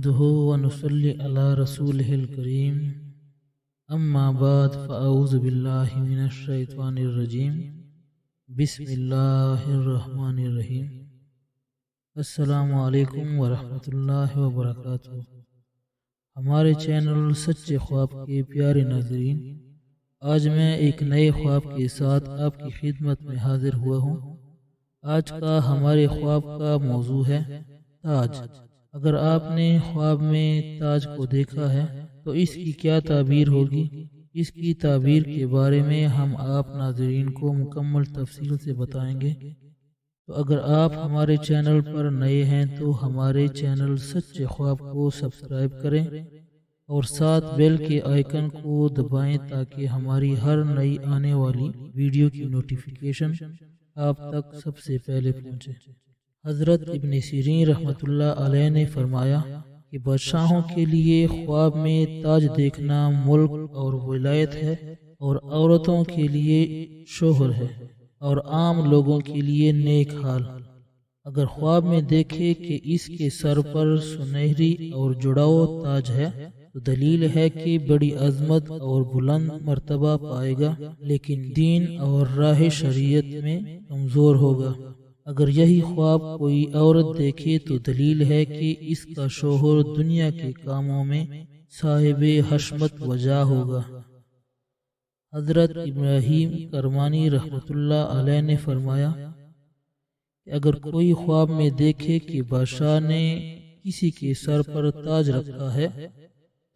نحمده ونصلي على رسوله الكريم اما بعد فاعوذ بالله من الشیطان الرجیم بسم اللہ الرحمن الرحیم۔ السلام علیکم ورحمۃ اللہ وبرکاتہ۔ ہمارے چینل سچے خواب کے پیارے ناظرین، آج میں ایک نئے خواب کے ساتھ آپ کی خدمت میں حاضر ہوا ہوں۔ آج کا ہمارے خواب کا موضوع ہے تاج۔ اگر آپ نے خواب میں تاج کو دیکھا ہے تو اس کی کیا تعبیر ہوگی، اس کی تعبیر کے بارے میں ہم آپ ناظرین کو مکمل تفصیل سے بتائیں گے۔ تو اگر آپ ہمارے چینل پر نئے ہیں تو ہمارے چینل سچے خواب کو سبسکرائب کریں اور ساتھ بیل کے آئیکن کو دبائیں تاکہ ہماری ہر نئی آنے والی ویڈیو کی نوٹیفیکیشن آپ تک سب سے پہلے پہنچے۔ حضرت ابن سیرین رحمۃ اللہ علیہ نے فرمایا کہ بادشاہوں کے لیے خواب میں تاج دیکھنا ملک اور ولایت ہے، اور عورتوں کے لیے شوہر ہے، اور عام لوگوں کے لیے نیک حال۔ اگر خواب میں دیکھے کہ اس کے سر پر سنہری اور جڑاؤ تاج ہے تو دلیل ہے کہ بڑی عظمت اور بلند مرتبہ پائے گا، لیکن دین اور راہ شریعت میں کمزور ہوگا۔ اگر یہی خواب کوئی عورت دیکھے تو دلیل ہے کہ اس کا شوہر دنیا کے کاموں میں صاحب حشمت وجاہ ہوگا۔ حضرت ابراہیم کرمانی رحمۃ اللہ علیہ نے فرمایا کہ اگر کوئی خواب میں دیکھے کہ بادشاہ نے کسی کے سر پر تاج رکھا ہے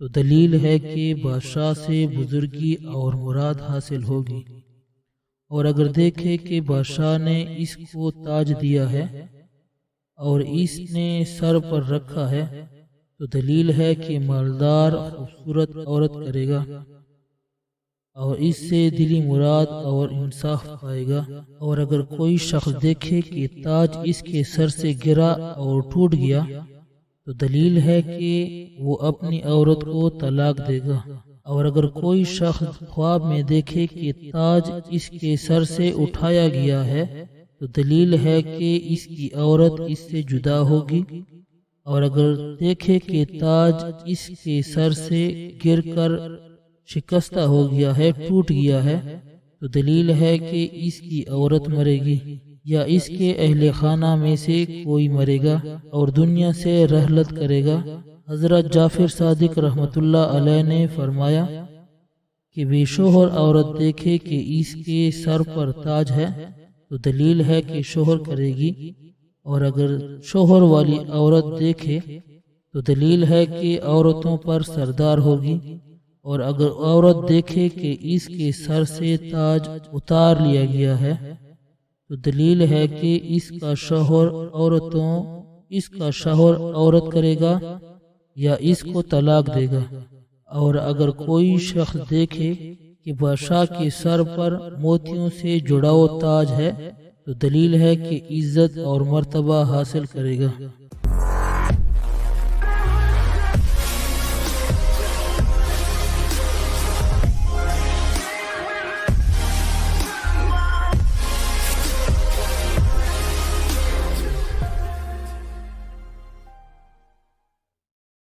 تو دلیل ہے کہ بادشاہ سے بزرگی اور مراد حاصل ہوگی، اور اگر دیکھے کہ بادشاہ نے اس کو تاج دیا ہے اور اس نے سر پر رکھا ہے تو دلیل ہے کہ مالدار خوبصورت عورت کرے گا اور اس سے دلی مراد اور انصاف پائے گا۔ اور اگر کوئی شخص دیکھے کہ تاج اس کے سر سے گرا اور ٹوٹ گیا تو دلیل ہے کہ وہ اپنی عورت کو طلاق دے گا۔ اور اگر کوئی شخص خواب میں دیکھے کہ تاج اس کے سر سے اٹھایا گیا ہے تو دلیل ہے کہ اس کی عورت اس سے جدا ہوگی۔ اور اگر دیکھے کہ تاج اس کے سر سے گر کر شکستہ ہو گیا ہے، ٹوٹ گیا ہے، تو دلیل ہے کہ اس کی عورت مرے گی یا اس کے اہل خانہ میں سے کوئی مرے گا اور دنیا سے رحلت کرے گا۔ حضرت جعفر صادق رحمۃ اللہ علیہ نے فرمایا کہ بے شوہر عورت دیکھے کہ اس کے سر پر تاج ہے تو دلیل ہے کہ شوہر کرے گی، اور اگر شوہر والی عورت دیکھے تو دلیل ہے کہ عورتوں پر سردار ہوگی، اور اگر عورت دیکھے کہ اس کے سر سے تاج اتار لیا گیا ہے تو دلیل ہے کہ اس کا شوہر عورت کرے گا یا اس کو طلاق دے گا۔ اور اگر کوئی شخص دیکھے کہ بادشاہ کے سر پر موتیوں سے جڑاؤ تاج ہے تو دلیل ہے کہ عزت اور مرتبہ حاصل کرے گا۔